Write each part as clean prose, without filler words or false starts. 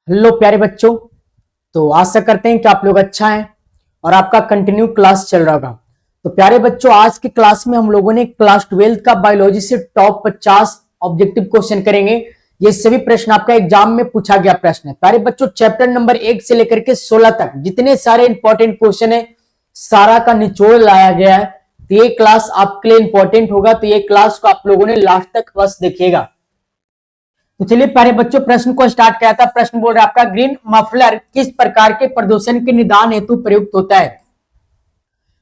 Hello प्यारे बच्चों। तो आशा करते हैं कि आप लोग अच्छा हैं और आपका कंटिन्यू क्लास चल रहा होगा। तो प्यारे बच्चों, आज की क्लास में हम लोगों ने क्लास 12 का बायोलॉजी से टॉप 50 ऑब्जेक्टिव क्वेश्चन करेंगे। ये सभी प्रश्न आपका एग्जाम में पूछा गया प्रश्न है। प्यारे बच्चों, चैप्टर नंबर 1 से लेकर के 16 तक जितने सारे इंपॉर्टेंट क्वेश्चन है सारा का निचोड़ लाया गया है। तो ये क्लास आपके लिए इंपॉर्टेंट होगा, तो ये क्लास को आप लोगों ने लास्ट तक बस देखिएगा। तो चलिए प्यारे बच्चों, प्रश्न को स्टार्ट किया था। प्रश्न बोल रहा है आपका, ग्रीन मफलर किस प्रकार के प्रदूषण के निदान हेतु प्रयुक्त होता है?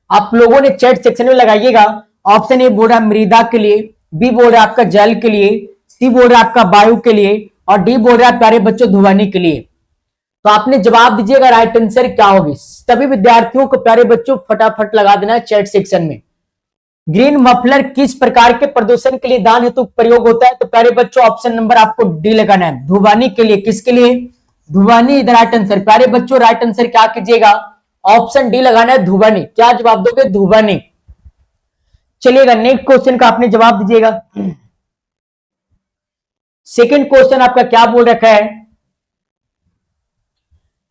आप लोगों ने चैट सेक्शन में लगाइएगा। ऑप्शन ए बोल रहा है मृदा के लिए, बी बोल रहा है आपका जल के लिए, सी बोल रहा है आपका वायु के लिए और डी बोल रहा है प्यारे बच्चों ध्वनि के लिए। तो आपने जवाब दीजिएगा राइट आंसर क्या होगी। सभी विद्यार्थियों को प्यारे बच्चों फटाफट लगा देना है चैट सेक्शन में। ग्रीन मफलर किस प्रकार के प्रदूषण के लिए दान हेतु प्रयोग होता है? तो प्यारे बच्चों ऑप्शन नंबर आपको डी लगाना है, ध्वनि के लिए। किसके लिए? ध्वनि इधर राइट आंसर। प्यारे बच्चों राइट आंसर क्या कीजिएगा? ऑप्शन डी लगाना है, ध्वनि। क्या जवाब दोगे? ध्वनि। चलिएगा नेक्स्ट क्वेश्चन का आपने जवाब दीजिएगा। सेकंड क्वेश्चन आपका क्या बोल रखा है?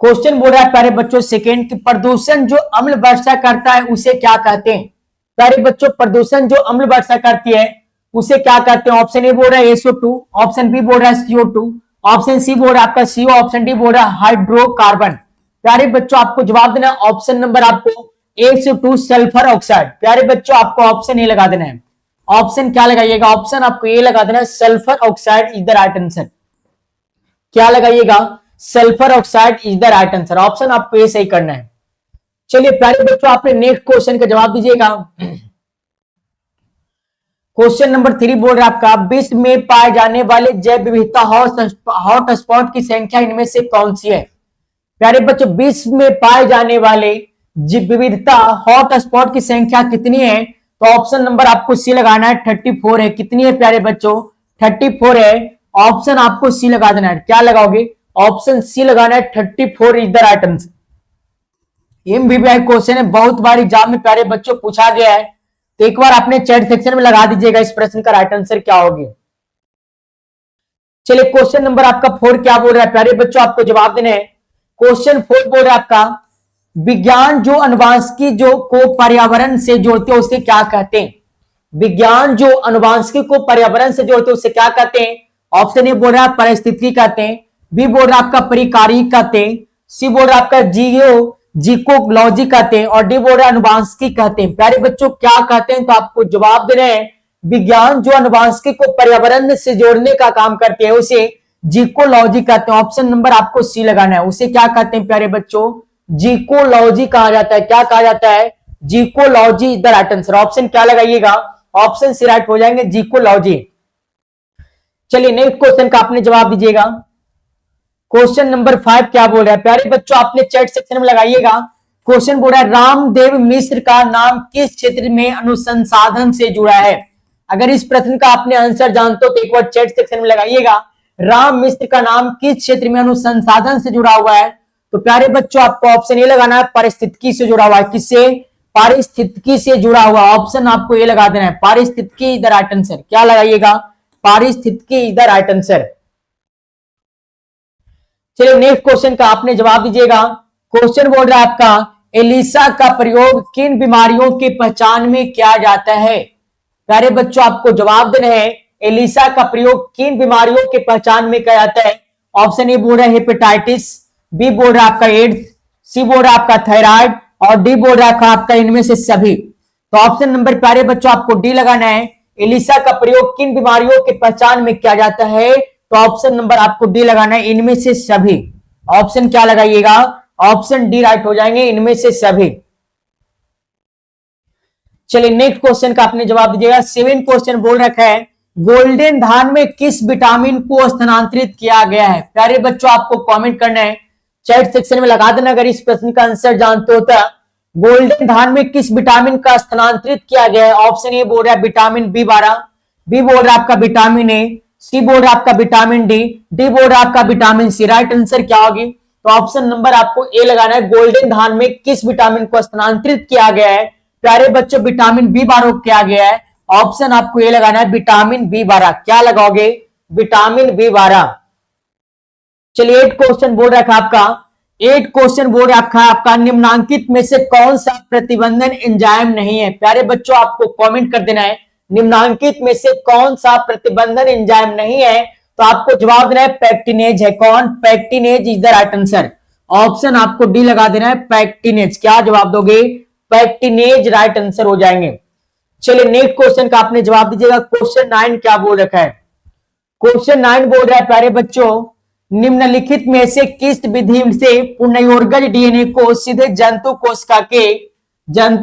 क्वेश्चन बोल रहा है प्यारे बच्चों सेकंड कि प्रदूषण जो अम्ल वर्षा करता है उसे क्या कहते हैं? प्यारे बच्चों प्रदूषण जो अम्ल वर्षा करती है उसे क्या कहते हैं? ऑप्शन ए बोल रहा है SO2, ऑप्शन बी बोल रहा है CO2, ऑप्शन सी बोल रहा है आपका CO, ऑप्शन डी बोल रहा है हाइड्रोकार्बन। प्यारे बच्चों आपको जवाब देना है ऑप्शन नंबर आपको SO2 सल्फर ऑक्साइड। प्यारे बच्चों आपको ऑप्शन ए लगा देना है। ऑप्शन क्या लगाइएगा? ऑप्शन आपको ए लगा देना है, sulphur oxide is the right answer. क्या लगाइएगा? Sulphur oxide is the right answer. Option आपको ये सही करना है। चलिए प्यारे बच्चों आपने नेक्स्ट क्वेश्चन का जवाब दीजिएगा। क्वेश्चन नंबर 3 बोल रहा है आपका, विश्व में पाए जाने वाले जैव विविधता हॉट स्पॉट की संख्या इनमें से कौन सी है? प्यारे बच्चों विश्व में पाए जाने वाले जीव विविधता हॉट स्पॉट की संख्या कितनी है? तो ऑप्शन नंबर आपको सी लगाना है, 34 है। कितनी है प्यारे बच्चों? 34 है। ऑप्शन आपको सी लगा देना है। क्या लगाओगे? ऑप्शन सी लगाना है, 34 इज द राइट आंसर। एमवीबीआई क्वेश्चन है, बहुत बार एग्जाम में प्यारे बच्चों पूछा गया है, तो एक बार अपने चैट सेक्शन में लगा दीजिएगा इस प्रश्न का राइट आंसर क्या होगी। चलिए क्वेश्चन नंबर आपका 4 क्या बोल रहा है प्यारे बच्चों, आपको जवाब देना है। क्वेश्चन 4 बोल रहा है आपका, विज्ञान जो अनुवांशिकी जो को पर्यावरण से जोड़ते हैं उसे क्या कहते हैं? विज्ञान जो अनुवांशिकी को पर्यावरण से जोड़ते हैं उसे क्या कहते हैं? ऑप्शन ए बोल रहा है परिस्थिति कहते हैं, बी बोल रहा है आपका परिकारी कहते हैं, सी बोल रहा है आपका जीकोलॉजी कहते हैं और डी बोल रहा है अनुवांशिकी कहते हैं। प्यारे बच्चों क्या कहते हैं? तो आपको जवाब देना है, विज्ञान जो अनुवांशिकी को पर्यावरण से जोड़ने का काम करते हैं उसे जीकोलॉजी कहते हैं। ऑप्शन नंबर आपको सी लगाना है। उसे क्या कहते हैं प्यारे बच्चों? जीकोलॉजी कहा जाता है। क्या कहा जाता है? जीकोलॉजी is the right answer. Option क्या लगाइएगा? ऑप्शन सी राइट हो जाएंगे, जीकोलॉजी। चलिए नेक्स्ट क्वेश्चन का आपने जवाब दीजिएगा। क्वेश्चन नंबर 5 क्या बोल रहा है प्यारे बच्चों, आपने चैट सेक्शन में लगाइएगा। क्वेश्चन बोल रहा है, रामदेव मिश्र का नाम किस क्षेत्र में अनुसंधान से जुड़ा है? अगर इस प्रश्न का आपने आंसर जानते हो तो एक बार चैट सेक्शन में लगाइएगा, राम मिश्र का नाम किस क्षेत्र में अनुसंधान से जुड़ा हुआ है? तो प्यारे बच्चों आपको ऑप्शन ए लगाना है, पारिस्थितिकी से जुड़ा हुआ है। किससे? पारिस्थितिकी से जुड़ा हुआ। ऑप्शन आपको ए लगा देना है, पारिस्थितिकी इज द राइट आंसर। क्या लगाइएगा? पारिस्थितिकी इज द राइट आंसर। चलिए नेक्स्ट क्वेश्चन का आपने जवाब दीजिएगा। क्वेश्चन बोल रहा है आपका, एलिसा का प्रयोग किन बीमारियों की पहचान में किया जाता है? प्यारे बच्चों आपको जवाब देना है, एलिसा का प्रयोग किन बीमारियों की पहचान में किया जाता है? ऑप्शन ए बोल रहा है हेपेटाइटिस, बी बोल रहा है आपका एड्स, सी बोल रहा है आपका थायराइड और डी बोल रहा है आपका इनमें से सभी। तो ऑप्शन नंबर प्यारे बच्चों आपको डी लगाना है, एलिसा का प्रयोग किन बीमारियों की पहचान में किया जाता है? तो ऑप्शन नंबर आपको डी लगाना है, इनमें से सभी। ऑप्शन क्या लगाइएगा? ऑप्शन डी राइट हो जाएंगे, इनमें से सभी। चलिए नेक्स्ट क्वेश्चन का आपने जवाब दीजिएगा। 7 क्वेश्चन बोल रखा है, गोल्डन धान में किस विटामिन को स्थानांतरित किया गया है? प्यारे बच्चों आपको कमेंट करना है, चैट सेक्शन में लगा देना अगर इस प्रश्न का आंसर जानते हो तो। गोल्डन धान में किस विटामिन का स्थानांतरित किया गया है? ऑप्शन ए बोल रहा है विटामिन B12, बी बोल रहा है आपका विटामिन ए, सी बोल रहा है आपका विटामिन डी, डी बोल रहा है आपका विटामिन सी। राइट आंसर क्या होगी? तो ऑप्शन नंबर आपको ए लगाना है, गोल्डन धान में किस विटामिन को स्थानांतरित किया गया है? प्यारे बच्चों विटामिन B12 किया गया है। ऑप्शन आपको ए लगाना है, विटामिन B12। क्या लगाओगे? Vitamin B12। चलिए 8 क्वेश्चन बोल रखा आपका, 8 क्वेश्चन बोल रखा है आपका, निम्नांकित में से कौन सा प्रतिबंधन एंजाइम नहीं है। प्यारे बच्चों आपको कमेंट कर देना है, निम्नांकित में से कौन सा प्रतिबंधन एंजाइम नहीं है, तो आपको जवाब देना है पैक्टिनेज है। कौन? Pectinase is the right answer. Option आपको डी लगा देना है, पैक्टिनेज। क्या जवाब दोगे? पैक्टिनेज राइट आंसर हो जाएंगे। चलिए नेक्स्ट क्वेश्चन का आपने जवाब दीजिएगा। क्वेश्चन 9 क्या बोल रखा है? क्वेश्चन 9 बोल रहा है प्यारे बच्चों, निम्नलिखित में से किस विधि से पुनर्योगज डीएनए को सीधे जंतु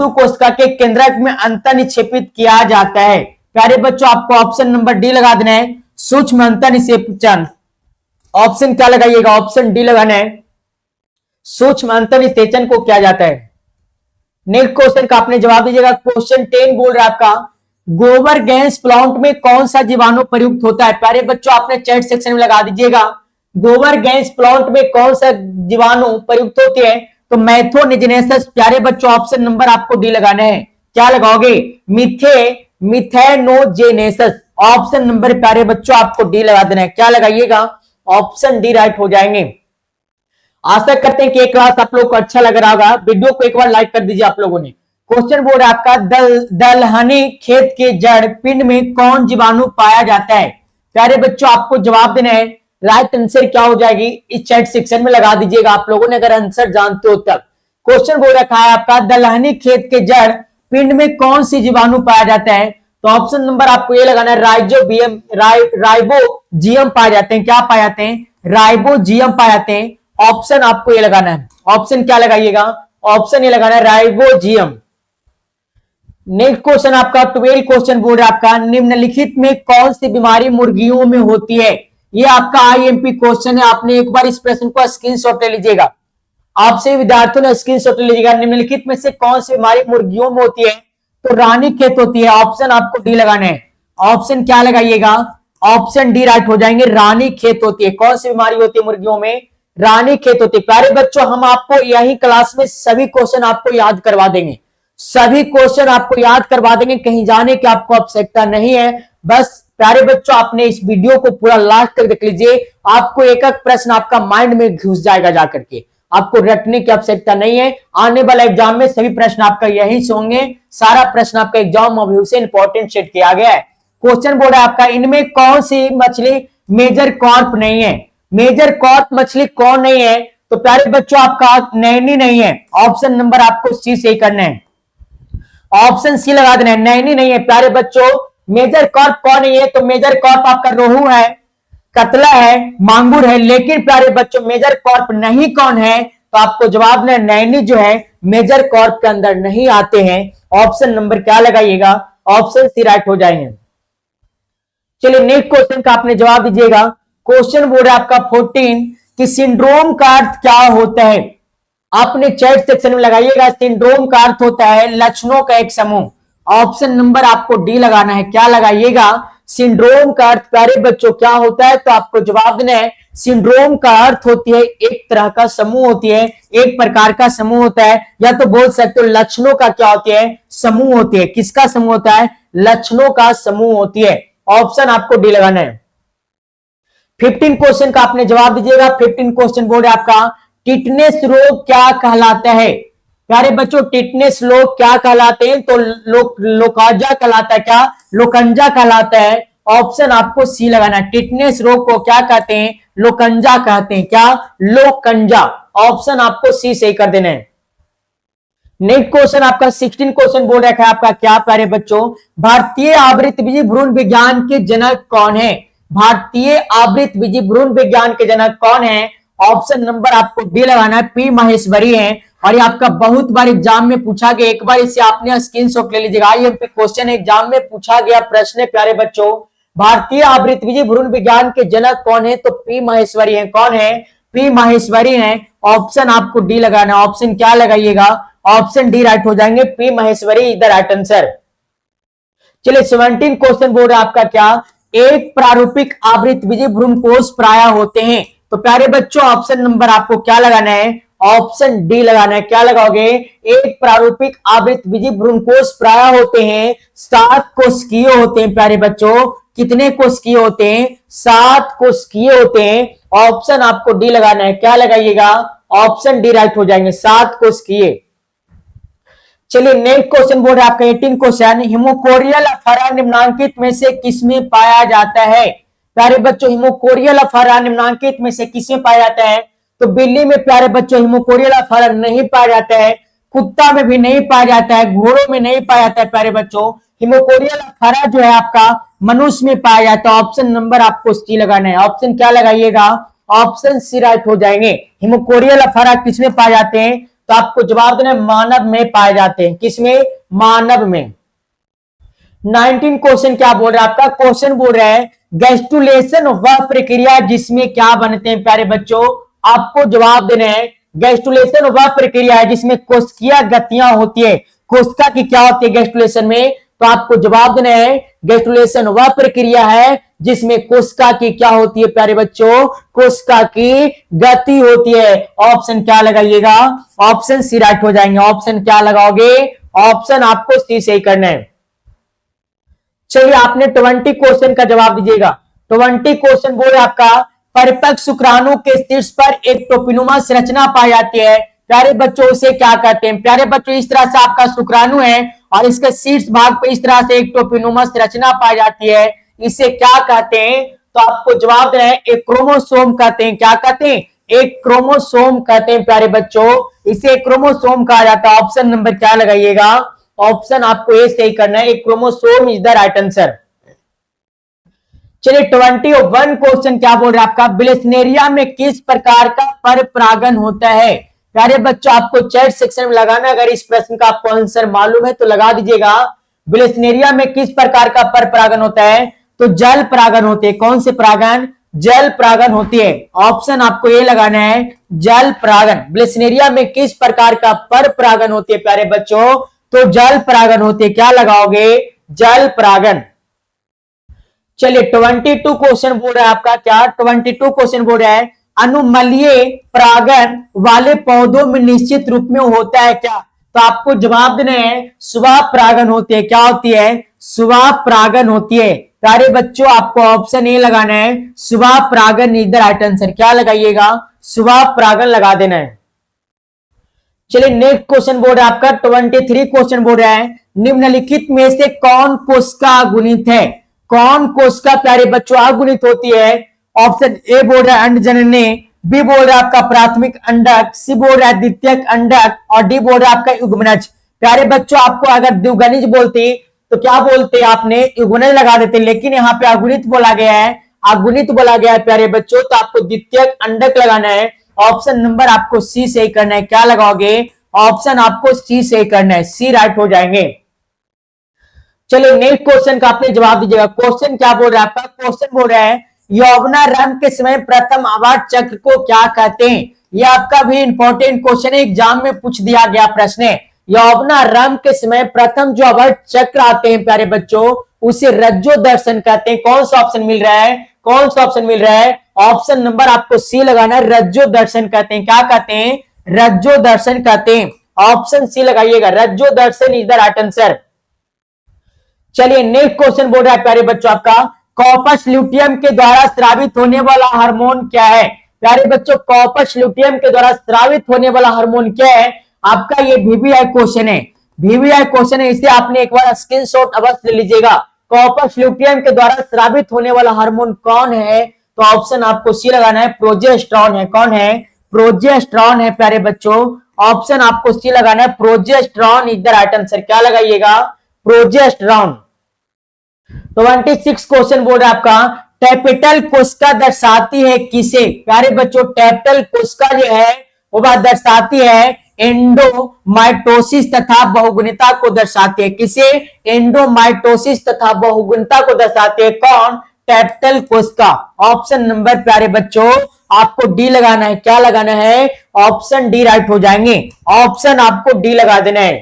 कोशिका के केंद्रक में अंतःनिक्षेपित किया जाता है। प्यारे बच्चों आपको ऑप्शन नंबर डी लगा देना है, सूक्ष्म अंतःनिषेचन। ऑप्शन क्या लगाइएगा? ऑप्शन डी लगाना है, सूक्ष्म अंतःनिषेचन को किया जाता है। नेक्स्ट क्वेश्चन का आपने जवाब दीजिएगा। क्वेश्चन 10 बोल रहा है आपका, गोबर गैस प्लांट में कौन सा जीवाणु प्रयुक्त होता है। प्यारे बच्चों आपने चैट सेक्शन में लगा दीजिएगा, गोबर गैस प्लांट में कौन सा जीवाणु प्रयुक्त होते हैं, तो मैथोनिजनेसस। प्यारे बच्चों ऑप्शन नंबर आपको डी लगाना है। क्या लगाओगे? मिथेनोजेनेसस। ऑप्शन नंबर प्यारे बच्चों आपको डी लगा देना है। क्या लगाइएगा? ऑप्शन डी राइट हो जाएंगे। आशा करते हैं कि एक क्लास आप लोग को अच्छा लग रहा होगा। वीडियो को एक बार लाइक कर दीजिए आप लोगों ने। क्वेश्चन बोर्ड आपका, दलहनी खेत के जड़ पिंड में कौन जीवाणु पाया जाता है। प्यारे बच्चों आपको जवाब देना है, राइट आंसर क्या हो जाएगी इस चैट सेक्शन में लगा दीजिएगा आप लोगों ने, अगर आंसर जानते हो तब। क्वेश्चन बोल रखा है आपका, दलहनी खेत के जड़ पिंड में कौन सी जीवाणु पाया जाता है, तो ऑप्शन नंबर आपको ये लगाना है, राइबोजियम पाए जाते हैं। क्या पाए जाते हैं? राइबोजियम पाए जाते हैं। ऑप्शन आपको ये लगाना है। ऑप्शन क्या लगाइएगा? ऑप्शन ये लगाना है, राइबोजियम। नेक्स्ट क्वेश्चन आपका 12 क्वेश्चन बोल रहा है आपका, निम्नलिखित में कौन सी बीमारी मुर्गियों में होती है। ये आपका आईएमपी क्वेश्चन है। आपने एक बार इस प्रश्न को स्क्रीनशॉट ले लीजिएगा। आपसे विद्यार्थियों ने स्क्रीनशॉट ले लीजिएगा। निम्नलिखित में से कौन सी बीमारी मुर्गियों में होती है, तो रानीखेत होती है। ऑप्शन आपको डी लगाना है। ऑप्शन क्या लगाइएगा? ऑप्शन डी राइट हो जाएंगे, रानीखेत होती है। कौन सी बीमारी होती है मुर्गियों में? रानीखेत होती है। प्यारे बच्चों हम आपको यही क्लास में सभी क्वेश्चन आपको याद करवा देंगे, सभी क्वेश्चन आपको याद करवा देंगे। कहीं जाने की आपको आवश्यकता नहीं है। बस प्यारे बच्चों आपने इस वीडियो को पूरा लास्ट तक देख लीजिए, आपको एक एक प्रश्न आपका माइंड में घुस जाएगा जाकर के, आपको रटने की आवश्यकता नहीं है। आने वाला एग्जाम में सभी प्रश्न आपका यही से होंगे। सारा प्रश्न आपका एग्जाम अभी से इंपॉर्टेंट सेट किया गया है। क्वेश्चन बोर्ड है आपका, इनमें कौन सी मछली मेजर कॉर्प नहीं है। मेजर कॉर्प मछली कौन नहीं है, तो प्यारे बच्चों आपका नैनी नहीं है। ऑप्शन नंबर आपको सी सही करना है। ऑप्शन सी लगा देना है, नैनी नहीं है। प्यारे बच्चों मेजर कॉर्प कौन नहीं है, तो मेजर कॉर्प आपका रोहू है, कतला है, मांगुर है। लेकिन प्यारे बच्चों मेजर कॉर्प नहीं कौन है, तो आपको जवाब देना, नैनी जो है मेजर कॉर्प के अंदर नहीं आते हैं। ऑप्शन नंबर क्या लगाइएगा? ऑप्शन सी राइट हो जाएंगे। चलिए नेक्स्ट क्वेश्चन का आपने जवाब दीजिएगा। क्वेश्चन बोर्ड है आपका 14 कि सिंड्रोम का अर्थ क्या होता है। आपने चैट सेक्शन में लगाइएगा, सिंड्रोम का अर्थ होता है लक्षणों का एक समूह। ऑप्शन नंबर आपको डी लगाना है। क्या लगाइएगा? सिंड्रोम का अर्थ प्यारे बच्चों क्या होता है, तो आपको जवाब देना है, सिंड्रोम का अर्थ होती है एक तरह का समूह होती है, एक प्रकार का समूह होता है, या तो बोल सकते हो लक्षणों का क्या होती है? समूह होती है। किसका समूह होता है? लक्षणों का समूह होती है। ऑप्शन आपको डी लगाना है। 15 क्वेश्चन का आपने जवाब दीजिएगा। 15 क्वेश्चन बोर्ड है आपका, टिटनेस रोग क्या कहलाता है। प्यारे बच्चों टिटनेस रोग क्या कहलाते हैं, तो लोकाजा कहलाता है। क्या? लोकंजा कहलाता है। ऑप्शन आपको सी लगाना है। टिटनेस रोग को क्या कहते हैं? लोकंजा कहते हैं। क्या? लोकंजा। ऑप्शन आपको सी सही कर देना है। नेक्स्ट क्वेश्चन आपका 16 क्वेश्चन बोल रखा है आपका, क्या प्यारे बच्चों, भारतीय आवृतबीजी भ्रूण विज्ञान के जनक कौन है। भारतीय आवृतबीजी भ्रूण विज्ञान के जनक कौन है? ऑप्शन नंबर आपको डी लगाना है, पी महेश्वरी है। और ये आपका बहुत बार एग्जाम में पूछा गया, एक बार इसे आपने स्क्रीनशॉट ले लीजिएगा। ये क्वेश्चन एग्जाम में पूछा गया प्रश्न है प्यारे बच्चों, भारतीय आवृतबीजी भ्रूण विज्ञान के जनक कौन है, तो पी महेश्वरी है। कौन है? पी महेश्वरी है। ऑप्शन आपको डी लगाना है। ऑप्शन क्या लगाइएगा? ऑप्शन डी राइट हो जाएंगे, P Maheshwari is the right answer. चलिए 17 क्वेश्चन बोल रहा है आपका, क्या एक प्रारूपिक आवृतबीजी भ्रूणकोष प्राय होते हैं, तो प्यारे बच्चों ऑप्शन नंबर आपको क्या लगाना है? ऑप्शन डी लगाना है। क्या लगाओगे? एक प्रारूपिक आवृतबीजी भ्रूणकोष प्राय होते हैं 7 कोशिकीय होते हैं। प्यारे बच्चों कितने कोशिकीय होते हैं? 7 कोशिकीय होते हैं। ऑप्शन आपको डी लगाना है। क्या लगाइएगा? ऑप्शन डी राइट हो जाएंगे। 7 कोर्स किए। चलिए नेक्स्ट क्वेश्चन बोल रहा है आपका 18 क्वेश्चन, हिमोकोरियल अफरा निम्नांकित में से किसमें पाया जाता है? प्यारे बच्चों हिमोकोरियल अफरा निम्नांकित में से किसमें पाया जाता है? तो बिल्ली में प्यारे बच्चों हिमोकोरियल अफरा नहीं पाया जाता है, कुत्ता में भी नहीं पाया जाता है, घोड़ों में नहीं पाया जाता है। प्यारे बच्चों हिमोकोरियल अफरा जो है आपका मनुष्य में पाया जाता है। ऑप्शन नंबर आपको सी लगाना है। ऑप्शन क्या लगाइएगा? ऑप्शन सी राइट हो जाएंगे। हिमोकोरियल अफरा किसमें पाए जाते हैं? तो आपको जवाब देना है मानव में पाए जाते हैं। किसमें? मानव में। 19 क्वेश्चन क्या बोल रहा है आपका? क्वेश्चन बोल रहा है गैस्ट्रुलेशन वह प्रक्रिया जिसमें क्या बनते हैं? प्यारे बच्चों आपको जवाब देना है गैस्ट्रुलेशन वह प्रक्रिया है जिसमें कोशिकीय गतियां होती है। कोशिका की क्या होती है गैस्ट्रुलेशन में? तो आपको जवाब देना है गैस्ट्रुलेशन वह प्रक्रिया है जिसमें कोशिका की क्या होती है? प्यारे बच्चों कोशिका की गति होती है। ऑप्शन क्या लगाइएगा? ऑप्शन सी राइट हो जाएंगे। ऑप्शन क्या लगाओगे? ऑप्शन आपको सी सही करना है। चलिए आपने 20 क्वेश्चन का जवाब दीजिएगा। 20 क्वेश्चन बोले आपका परिपक्व शुक्राणु के शीर्ष पर एक टोपीनुमा संरचना पाई जाती है। प्यारे बच्चों उसे क्या कहते हैं? प्यारे बच्चों इस तरह से आपका शुक्राणु है और इसके शीर्ष भाग पे इस तरह से एक टोपीनुमा संरचना पाई जाती है, इसे क्या कहते हैं? तो आपको जवाब देना है एक क्रोमोसोम कहते हैं। क्या कहते हैं? एक क्रोमोसोम कहते हैं। प्यारे बच्चों इसे क्रोमोसोम कहा जाता है। ऑप्शन नंबर क्या लगाइएगा? ऑप्शन आपको ए सही करना है। एक chromosome is the right answer. चलिए 21 क्वेश्चन क्या बोल रहा है आपका ब्लेसनेरिया में किस प्रकार का परपरागन होता है? प्यारे बच्चों आपको चैट सेक्शन में लगाना, अगर इस प्रश्न का आपको आंसर मालूम है तो लगा दीजिएगा। ब्लेसनेरिया में किस प्रकार का परपरागन होता है? तो जल परागन होते हैं। कौन से परागन? जल परागन होती है। ऑप्शन आपको ये लगाना है जल परागन। ब्लेसनेरिया में किस प्रकार का परपरागन होती है प्यारे बच्चों? तो जल परागन होती है। क्या लगाओगे? जल परागन। चलिए 22 क्वेश्चन बोल रहा है आपका क्या? 22 क्वेश्चन बोल रहा है अनुमलीय परागन वाले पौधों में निश्चित रूप में होता है क्या? तो आपको जवाब देना है सुबह परागन होती है। क्या होती है? सुबह परागन होती है। प्यारे बच्चों आपको ऑप्शन ए लगाना है सुबह परागन इज द राइट आंसर। क्या लगाइएगा? सुबह परागन लगा देना है। चलिए नेक्स्ट क्वेश्चन बोल रहा है आपका 23 क्वेश्चन बोल रहा है निम्नलिखित में से कौन कोशिका अगुणित है? कौन कोशिका प्यारे बच्चों अगुणित होती है? ऑप्शन ए बोल रहा है अंडजननी, बी बोल रहा है आपका प्राथमिक अंडक, सी बोल रहा है द्वितीयक अंडक और डी बोल रहा है आपका युग्मनज। प्यारे बच्चों आपको अगर द्विगुणिज बोलती तो क्या बोलते? आपने युग्मनज लगा देते, लेकिन यहाँ पे अगुणित बोला गया है, अगुणित बोला गया है प्यारे बच्चों, तो आपको द्वितीयक अंडक लगाना है। ऑप्शन नंबर आपको सी सही करना है। क्या लगाओगे? ऑप्शन आपको सी सही करना है। सी राइट हो जाएंगे। चलिए नेक्स्ट क्वेश्चन का आपने जवाब दीजिएगा। क्वेश्चन क्या बोल रहा है आपका? क्वेश्चन बोल रहा है यौवनारंभ के समय प्रथम आवर्त चक्र को क्या कहते हैं? यह आपका भी इंपॉर्टेंट क्वेश्चन है, एग्जाम में पूछ दिया गया प्रश्न है। यौवनारंभ के समय प्रथम जो आवर्त चक्र आते हैं प्यारे बच्चों उसे रज्जो दर्शन कहते हैं। कौन सा ऑप्शन मिल रहा है? कौन सा ऑप्शन मिल रहा है? ऑप्शन नंबर आपको सी लगाना है रज्जो दर्शन कहते हैं। क्या कहते हैं? रज्जो दर्शन कहते हैं। ऑप्शन सी लगाइएगा, रज्जो दर्शन इज द राइट आंसर। चलिए नेक्स्ट क्वेश्चन बोल रहा है प्यारे बच्चों आपका कॉर्पस ल्यूटियम के द्वारा स्रावित होने वाला हार्मोन क्या है? प्यारे बच्चों कॉर्पस ल्यूटियम के द्वारा स्रावित होने वाला हार्मोन क्या है? आपका ये वीवीआई क्वेश्चन है, वीवीआई क्वेश्चन है, इसे आपने एक बार स्क्रीनशॉट अवश्य ले लीजिएगा। कॉर्पस ल्यूटियम के द्वारा स्रावित होने वाला हार्मोन कौन है? तो ऑप्शन आपको सी लगाना है प्रोजेस्टेरॉन है। कौन है? प्रोजेस्टेरॉन है प्यारे बच्चों। ऑप्शन आपको सी लगाना है progesterone is the right answer. क्या लगाइएगा? प्रोजेस्टेरॉन। 26 क्वेश्चन बोल रहा है आपका टैपिटल कोशिका दर्शाती है किसे? प्यारे बच्चों टैपिटल कोशिका जो है वो बात दर्शाती है एंडोमाइटोसिस तथा बहुगुणिता को दर्शाती है। किसे? एंडोमाइटोसिस तथा बहुगुणिता को दर्शाती है। कौन? टैपिटल कोशिका। ऑप्शन नंबर प्यारे बच्चों आपको डी लगाना है। क्या लगाना है? ऑप्शन डी राइट हो जाएंगे। ऑप्शन आपको डी लगा देना है।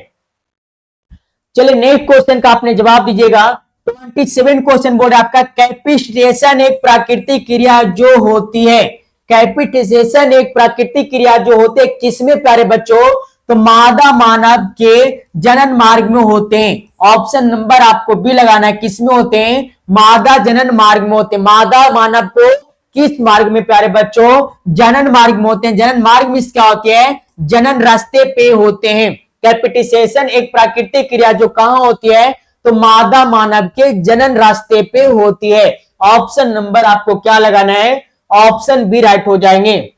चलिए नेक्स्ट क्वेश्चन का आपने जवाब दीजिएगा। 27 क्वेश्चन बोल रहा है आपका कैपिटेशन एक प्राकृतिक क्रिया जो होती है। कैपिटेशन एक प्राकृतिक क्रिया जो होते है किसमें प्यारे बच्चों? तो मादा मानव के जनन मार्ग में होते हैं। ऑप्शन नंबर आपको बी लगाना है। किसमें होते हैं? मादा जनन मार्ग में होते हैं। मादा मानव को किस मार्ग में प्यारे बच्चों? जनन मार्ग में होते हैं। जनन मार्ग में क्या होती है? जनन रास्ते पे होते हैं। कैपिटेशन एक प्राकृतिक क्रिया जो कहां होती है? तो मादा मानव के जनन रास्ते पे होती है। ऑप्शन नंबर आपको क्या लगाना है? ऑप्शन बी राइट हो जाएंगे।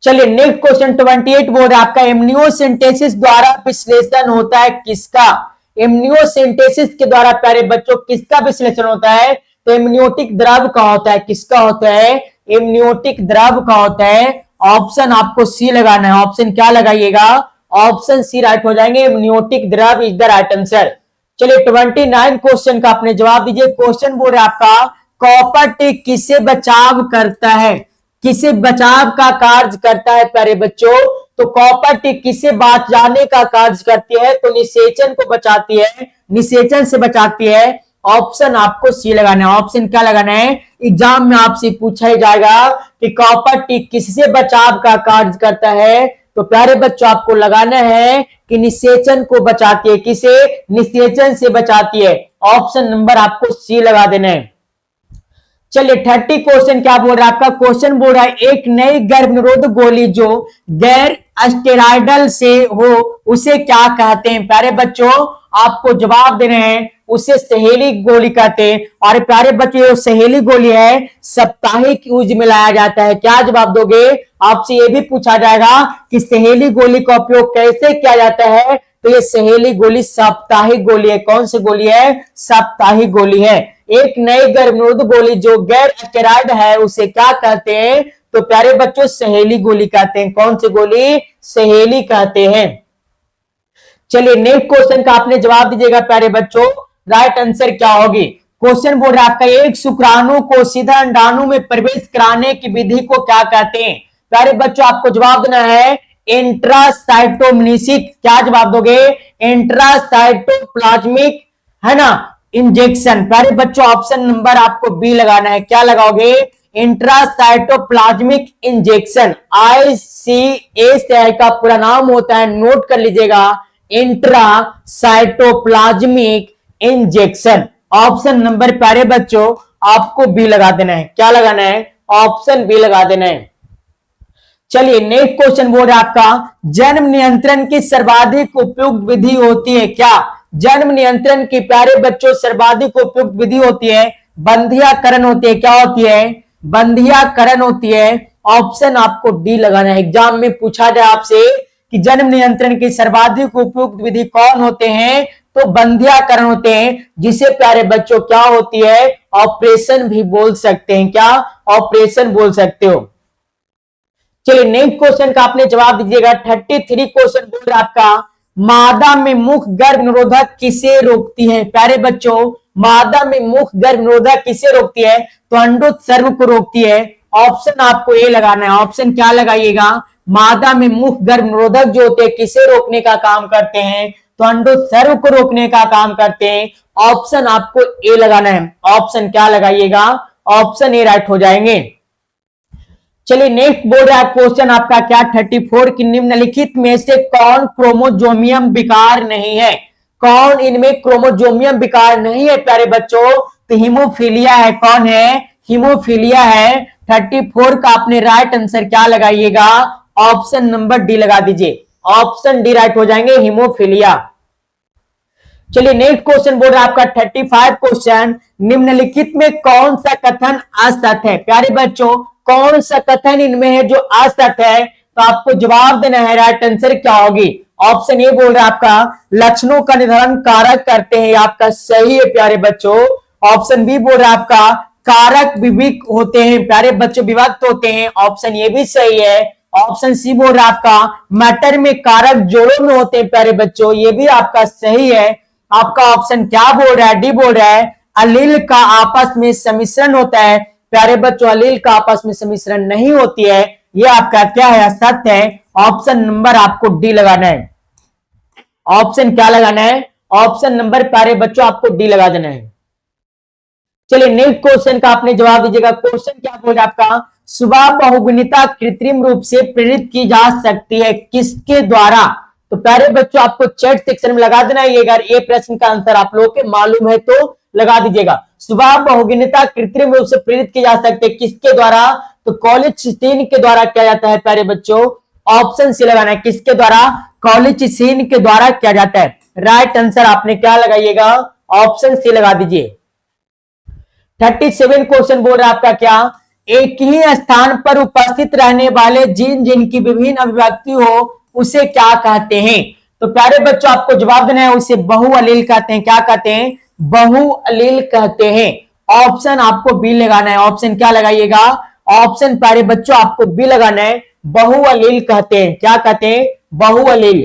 चलिए नेक्स्ट क्वेश्चन 28 बोल रहा है आपका, एमनियोसेंटेसिस द्वारा विश्लेषण होता है किसका? एमनियोसेंटेसिस के द्वारा प्यारे बच्चों किसका विश्लेषण होता है? तो एमनियोटिक द्रव का होता है। किसका होता है? एमनियोटिक द्रव का होता है। ऑप्शन आपको सी लगाना है। ऑप्शन क्या लगाइएगा? ऑप्शन सी राइट हो जाएंगे। एमनियोटिक द्रव इज द राइट आंसर। चलिए 29 क्वेश्चन का आपने जवाब दीजिए। क्वेश्चन बोल रहा है आपका, कॉपर टिक किसे बचाव करता है? किसे बचाव का कार्य करता है प्यारे बच्चों? तो कॉपर टिक किसे बचाने का कार्य करती है? तो निषेचन को बचाती है। निषेचन से बचाती है। ऑप्शन आपको सी लगाना है। ऑप्शन क्या लगाना है? एग्जाम में आपसे पूछा ही जाएगा कि कॉपर टिक किससे बचाव का कार्य करता है? तो प्यारे बच्चों आपको लगाना है कि निषेचन को बचाती है। किसे? निषेचन से बचाती है। ऑप्शन नंबर आपको सी लगा देना है। चलिए 30 क्वेश्चन क्या बोल रहा है आपका? क्वेश्चन बोल रहा है, एक नई गर्भनिरोधक गोली जो गैर स्टेरॉयडल से हो उसे क्या कहते हैं? प्यारे बच्चों आपको जवाब देने हैं। उसे सहेली गोली कहते हैं। और प्यारे बच्चों सहेली गोली है साप्ताहिक यूज में लाया जाता है। क्या जवाब दोगे? आपसे यह भी पूछा जाएगा कि सहेली गोली का उपयोग कैसे किया जाता है? तो ये सहेली गोली साप्ताहिक गोली है। कौन सी गोली है? साप्ताहिक गोली है। एक नई गर्भनिरोधक गोली जो गैर स्टेरॉयड है उसे क्या कहते हैं? तो प्यारे बच्चों सहेली गोली कहते हैं। कौन सी गोली? सहेली कहते हैं। चलिए नेक्स्ट क्वेश्चन का आपने जवाब दीजिएगा प्यारे बच्चों। राइट आंसर क्या होगी? क्वेश्चन बोल रहा है आपका, एक शुक्राणु को सीधा अंडाणु में प्रवेश कराने की विधि को क्या कहते हैं? प्यारे बच्चों आपको जवाब देना है इंट्रासाइटोमनीसिस। क्या जवाब दोगे? इंट्रासाइटोप्लाज्मिक है ना इंजेक्शन। प्यारे बच्चों ऑप्शन नंबर आपको बी लगाना है। क्या लगाओगे? Intracytoplasmic injection. ICS का पूरा नाम होता है, नोट कर लीजिएगा, इंट्रासाइटोप्लाज्मिक इंजेक्शन। ऑप्शन नंबर प्यारे बच्चों आपको बी लगा देना है। क्या लगाना है? ऑप्शन बी लगा देना है। चलिए नेक्स्ट क्वेश्चन बोल रहा है आपका, जन्म नियंत्रण की सर्वाधिक उपयुक्त विधि होती है क्या? जन्म नियंत्रण की प्यारे बच्चों सर्वाधिक उपयुक्त विधि होती है बंधियाकरण होती है। क्या होती है? बंधियाकरण होती है। ऑप्शन आपको डी लगाना है। एग्जाम में पूछा जाए आपसे कि जन्म नियंत्रण की सर्वाधिक उपयुक्त विधि कौन होते हैं? तो बंधियाकरण होते हैं, जिसे प्यारे बच्चों क्या होती है? ऑपरेशन भी बोल सकते हैं। क्या? ऑपरेशन बोल सकते हो। चलिए नेक्स्ट क्वेश्चन का आपने जवाब दीजिएगा। 33 क्वेश्चन बोल रहा है आपका, मादा में मुख गर्भ निरोधक किसे रोकती है? प्यारे बच्चों मादा में मुख गर्भ निरोधक किसे रोकती है? तो अंडोत्सर्ग को रोकती है। ऑप्शन आपको ए लगाना है। ऑप्शन क्या लगाइएगा? मादा में मुख गर्भ निरोधक जो होते हैं किसे रोकने का काम करते हैं? तो अंडोत्सर्ग को रोकने का काम करते हैं। ऑप्शन आपको ए लगाना है। ऑप्शन क्या लगाइएगा? ऑप्शन ए राइट हो जाएंगे। चलिए नेक्स्ट बोल रहा है क्वेश्चन आपका क्या 34 की निम्नलिखित में से कौन क्रोमोजोमियम विकार नहीं है? कौन इनमें क्रोमोजोमियम विकार नहीं है प्यारे बच्चों? तो हीमोफीलिया है। कौन है? हीमोफीलिया है। 34 का आपने राइट आंसर क्या लगाइएगा? ऑप्शन नंबर डी लगा दीजिए। ऑप्शन डी राइट हो जाएंगे, हीमोफीलिया। चलिए नेक्स्ट क्वेश्चन बोल रहा है आपका 35 क्वेश्चन, निम्नलिखित में कौन सा कथन असत है? प्यारे बच्चों कौन सा कथन इनमें है जो असत है? तो आपको जवाब देना है। राइट आंसर क्या होगी? ऑप्शन ए बोल रहा है आपका लक्षणों का निर्धारण कारक करते हैं। आपका सही है प्यारे बच्चों। ऑप्शन बी बोल रहा है आपका कारक विविक होते हैं। प्यारे बच्चों विभक्त होते हैं। ऑप्शन ये भी सही है। ऑप्शन सी बोल रहा है आपका मैटर में कारक जोड़ों में होते हैं। प्यारे बच्चों ये भी आपका सही है। आपका ऑप्शन क्या बोल रहा है? डी बोल रहा है अलील का आपस में सम्मिश्रण होता है। प्यारे बच्चों अलील का आपस में सम्मिश्रण नहीं होती है। ये आपका क्या है? सत्य है। ऑप्शन नंबर आपको डी लगाना है। ऑप्शन क्या लगाना है? ऑप्शन नंबर प्यारे बच्चों आपको डी लगा देना है। चलिए नेक्स्ट क्वेश्चन का आपने जवाब दीजिएगा। क्वेश्चन क्या बोल रहा है आपका सुबह बहुगुणिता कृत्रिम रूप से प्रेरित की जा सकती है किसके द्वारा? तो प्यारे बच्चों आपको चैट सेक्शन में लगा देना है। अगर ये प्रश्न का आंसर आप लोगों के मालूम है तो लगा दीजिएगा। स्वभाव बहुगिनता कृत्रिम रूप से प्रेरित किए जा सकते किसके द्वारा? तो कॉलेजिन के द्वारा किया जाता है प्यारे बच्चों। ऑप्शन सी लगाना है, किसके द्वारा? कॉलेजिन के द्वारा किया जाता है। राइट आंसर आपने क्या लगाइएगा? ऑप्शन सी लगा दीजिए। 37 क्वेश्चन बोल रहा है आपका क्या? एक ही स्थान पर उपस्थित रहने वाले जीन जिनकी विभिन्न अभिव्यक्ति हो उसे क्या कहते हैं? तो प्यारे बच्चों आपको जवाब देना है, उसे बहुअलील कहते हैं। क्या कहते हैं? बहुअलील कहते हैं। ऑप्शन आपको बी लगाना है। ऑप्शन क्या लगाइएगा? ऑप्शन प्यारे बच्चों आपको बी लगाना है, बहुअलील कहते हैं। क्या कहते हैं? बहुअलील।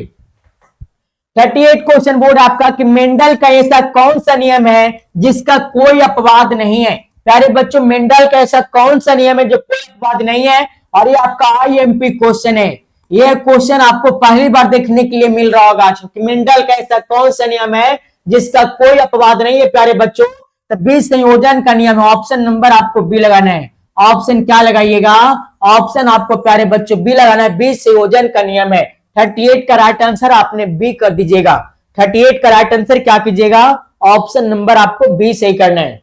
38 क्वेश्चन बोर्ड आपका कि मेंडल का ऐसा कौन सा नियम है जिसका कोई अपवाद नहीं है? प्यारे बच्चों मेंडल का ऐसा कौन सा नियम है जो कोई अपवाद नहीं है? और ये आपका IMP क्वेश्चन है। यह क्वेश्चन आपको पहली बार देखने के लिए मिल रहा होगा कि मेंडल का ऐसा कौन सा नियम है जिसका कोई अपवाद नहीं है प्यारे बच्चों? तो बीज संयोजन का नियम है। ऑप्शन नंबर आपको बी लगाना है। ऑप्शन क्या लगाइएगा? ऑप्शन आपको प्यारे बच्चों बी लगाना है, बीज संयोजन का नियम है। 38 का राइट आंसर आपने बी कर दीजिएगा। 38 का राइट आंसर क्या कीजिएगा? ऑप्शन नंबर आपको बी सही करना है।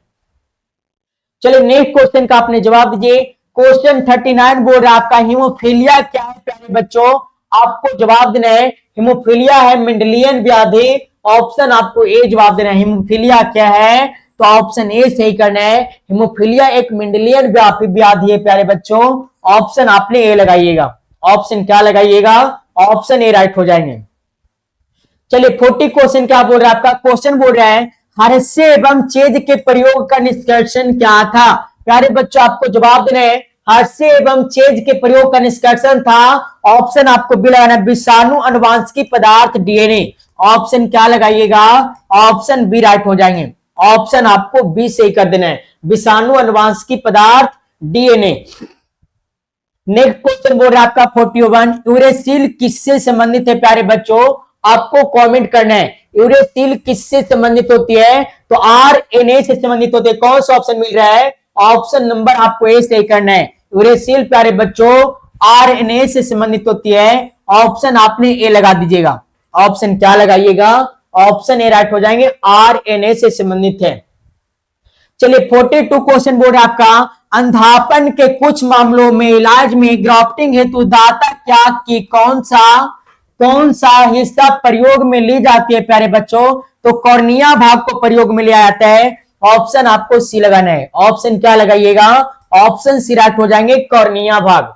चलिए नेक्स्ट क्वेश्चन का आपने जवाब दीजिए। क्वेश्चन 39 बोल रहा है आपका हीमोफीलिया क्या है प्यारे बच्चों? आपको जवाब देना है हीमोफीलिया है मेंडेलियन व्याधि। ऑप्शन आपको ए जवाब देना है। हीमोफीलिया क्या है? तो ऑप्शन ए सही करना है। हीमोफीलिया एक मेंडेलियन व्याधि है प्यारे बच्चों। ऑप्शन आपने ए लगाइएगा। ऑप्शन क्या लगाइएगा? ऑप्शन ए राइट हो जाएंगे। चलिए 40 क्वेश्चन क्या बोल रहा है आपका? क्वेश्चन बोल रहा है हर्षे एवं छेद के प्रयोग का निष्कर्षण क्या था? प्यारे बच्चों आपको जवाब देना है हर्षे एवं छेद के प्रयोग का निष्कर्षण था। ऑप्शन आपको बी लगाना है, विषाणु अनुवांशिकी पदार्थ DNA। ऑप्शन क्या लगाइएगा? ऑप्शन बी राइट हो जाएंगे। ऑप्शन आपको बी सही कर देना है, विषाणु अनुवांशिकी पदार्थ DNA। नेक्स्ट क्वेश्चन बोल रहा है आपका 41 यूरेसिल किससे संबंधित है प्यारे बच्चों? आपको कमेंट करना है यूरेसिल किससे संबंधित होती है? तो RNA से संबंधित होती है। कौन सा ऑप्शन मिल रहा है? ऑप्शन नंबर आपको ए सही करना है। यूरेसिल प्यारे बच्चों RNA से संबंधित होती है। ऑप्शन आपने ए लगा दीजिएगा। ऑप्शन क्या लगाइएगा? ऑप्शन ए राइट हो जाएंगे, RNA से संबंधित है। चलिए 42 क्वेश्चन बोल रहा है आपका अंधापन के कुछ मामलों में इलाज में ग्राफ्टिंग हेतु दाता क्या की कौन सा हिस्सा प्रयोग में ली जाती है प्यारे बच्चों? तो कॉर्निया भाग को प्रयोग में लिया जाता है। ऑप्शन आपको सी लगाना है। ऑप्शन क्या लगाइएगा? ऑप्शन सी राइट हो जाएंगे, कॉर्निया भाग।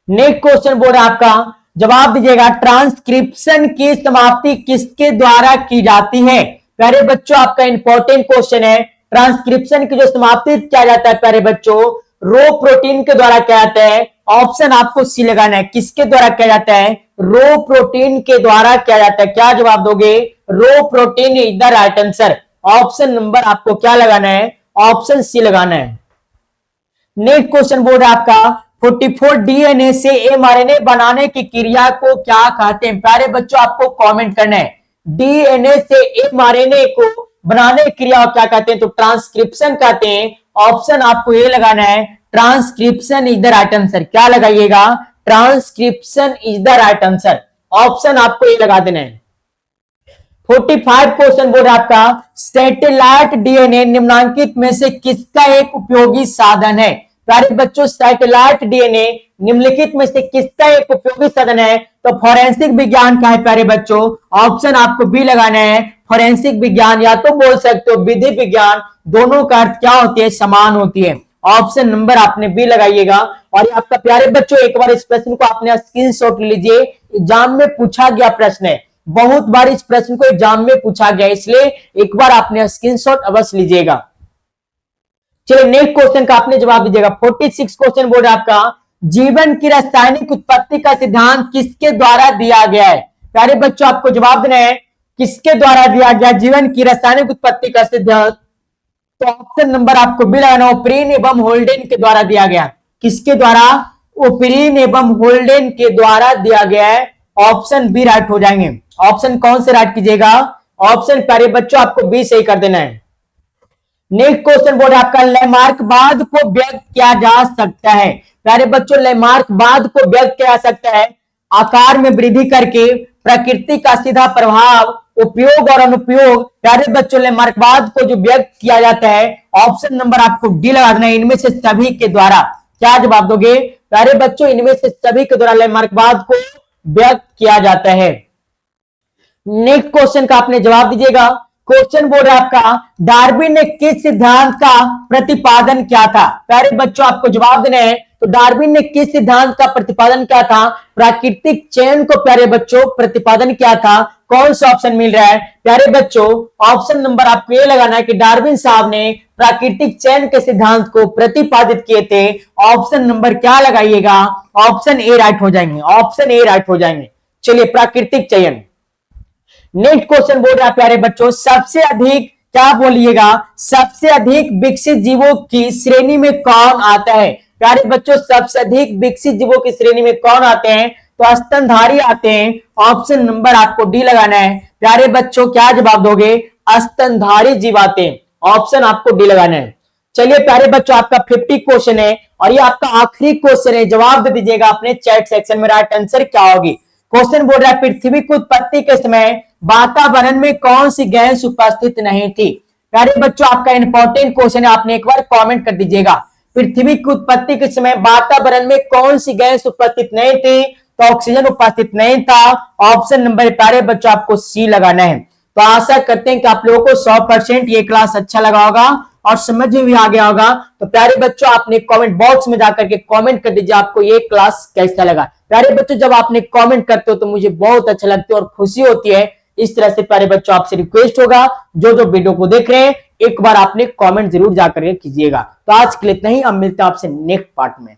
नेक्स्ट क्वेश्चन बोल रहा है आपका जवाब दीजिएगा ट्रांसक्रिप्शन की समाप्ति किसके द्वारा की जाती है? प्यारे बच्चों आपका इंपॉर्टेंट क्वेश्चन है। ट्रांसक्रिप्शन की जो समाप्ति किया जाता है प्यारे बच्चों रो प्रोटीन के द्वारा किया जाता है। ऑप्शन आपको सी लगाना है। किसके द्वारा किया जाता है? रो प्रोटीन के द्वारा किया जाता है। क्या जवाब दोगे? रो protein is the right answer. Option number आपको क्या लगाना है? ऑप्शन सी लगाना है। नेक्स्ट क्वेश्चन बोल रहा है आपका 44 DNA से mRNA बनाने की क्रिया को क्या कहते हैं? प्यारे बच्चों आपको कमेंट करना है DNA से mRNA को बनाने की क्रिया क्या कहते हैं? तो ट्रांसक्रिप्शन कहते हैं। ऑप्शन आपको ये लगाना है, transcription is the right answer. क्या लगाइएगा? Transcription is the right answer. Option आपको ये लगा देना है। 45 क्वेश्चन बोल रहा है आपका सैटेलाइट DNA निम्नांकित में से किसका एक उपयोगी साधन है? प्यारे बच्चों सैटेलाइट DNA निम्नलिखित में से किसका एक उपयोगी साधन है? तो फोरेंसिक विज्ञान का है प्यारे बच्चों। ऑप्शन आपको बी लगाना है, फोरेंसिक विज्ञान, या तो बोल सकते हो विधि विज्ञान। दोनों का अर्थ क्या होती है? समान होती है। ऑप्शन नंबर आपने बी लगाइएगा। और आपका प्यारे बच्चों एक बार इस प्रश्न को आपने स्क्रीनशॉट लीजिए, एग्जाम में पूछा गया प्रश्न है। बहुत बार इस प्रश्न को एग्जाम में पूछा गया, इसलिए एक बार आपने स्क्रीनशॉट अवश्य लीजिएगा। चलिए नेक्स्ट क्वेश्चन का आपने जवाब दीजिएगा। 46 क्वेश्चन बोल रहा है आपका जीवन की रासायनिक उत्पत्ति का सिद्धांत किसके द्वारा दिया गया है? प्यारे बच्चों आपको जवाब देना है किसके द्वारा दिया गया जीवन की रासायनिक उत्पत्ति का सिद्धांत? तो ऑप्शन नंबर आपको बी लगाना, ओपरीन एवं होल्डेन के द्वारा दिया गया। किसके द्वारा? ओपरीन एवं होल्डेन के द्वारा दिया गया है। ऑप्शन बी राइट हो जाएंगे। ऑप्शन कौन से राइट कीजिएगा? ऑप्शन प्यारे बच्चों आपको बी सही कर देना है। नेक्स्ट क्वेश्चन बोर्ड आपका लैमार्कवाद को व्यक्त किया जा सकता है। प्यारे बच्चों लैमार्कवाद को व्यक्त किया जा सकता है आकार में वृद्धि करके प्रकृति का सीधा प्रभाव उपयोग और अनुपयोग प्यारे बच्चों लैंडमार्कवाद को जो व्यक्त किया जाता है, ऑप्शन नंबर आपको डी लगा देना है, इनमें से सभी के द्वारा। क्या जवाब दोगे प्यारे बच्चों? इनमें से सभी के द्वारा लैंडमार्कवाद को व्यक्त किया जाता है। नेक्स्ट क्वेश्चन का आपने जवाब दीजिएगा। क्वेश्चन बोल रहा है आपका, डार्विन ने किस सिद्धांत का प्रतिपादन किया था? प्यारे बच्चों आपको जवाब देना है। तो डार्विन ने किस सिद्धांत का प्रतिपादन किया था? प्राकृतिक चयन को प्यारे बच्चों प्रतिपादन किया था। कौन सा ऑप्शन मिल रहा है प्यारे बच्चों? ऑप्शन नंबर आपको ये लगाना है कि डार्विन साहब ने प्राकृतिक चयन के सिद्धांत को प्रतिपादित किए थे। ऑप्शन नंबर क्या लगाइएगा? ऑप्शन ए राइट हो जाएंगे, ऑप्शन ए राइट हो जाएंगे। चलिए, प्राकृतिक चयन। नेक्स्ट क्वेश्चन बोल रहा है प्यारे बच्चों, सबसे अधिक क्या बोलिएगा, सबसे अधिक विकसित जीवों की श्रेणी में कौन आता है? प्यारे बच्चों, सबसे अधिक विकसित जीवों की श्रेणी में कौन आते हैं? तो स्तनधारी आते हैं। ऑप्शन नंबर आपको डी लगाना है। प्यारे बच्चों क्या जवाब दोगे? स्तनधारी जीव आते हैं। ऑप्शन आपको डी लगाना है। चलिए प्यारे बच्चों, आपका 50 क्वेश्चन है और ये आपका आखिरी क्वेश्चन है। जवाब दे दीजिएगा अपने चैट सेक्शन में, राइट आंसर क्या होगी। क्वेश्चन बोल रहा है, पृथ्वी की उत्पत्ति के समय वातावरण में कौन सी गैस उपस्थित नहीं थी? प्यारे बच्चों, आपका इंपॉर्टेंट क्वेश्चन है, आपने एक बार कमेंट कर दीजिएगा। पृथ्वी की उत्पत्ति के समय वातावरण में कौन सी गैस उपस्थित नहीं थी? तो ऑक्सीजन उपस्थित नहीं था। ऑप्शन नंबर प्यारे बच्चों आपको सी लगाना है। तो आशा करते हैं कि आप लोगों को 100% ये क्लास अच्छा लगा होगा और समझ में भी आ गया होगा। तो प्यारे बच्चों, आपने कमेंट बॉक्स में जाकर के कमेंट कर दीजिए आपको ये क्लास कैसा लगा। प्यारे बच्चों, जब आपने कमेंट करते हो तो मुझे बहुत अच्छा लगता है और खुशी होती है। इस तरह से प्यारे बच्चों आपसे रिक्वेस्ट होगा, जो वीडियो को देख रहे हैं एक बार आपने कमेंट जरूर जाकर के कीजिएगा। तो आज के लिए इतना ही, हम मिलते हैं आपसे नेक्स्ट पार्ट में।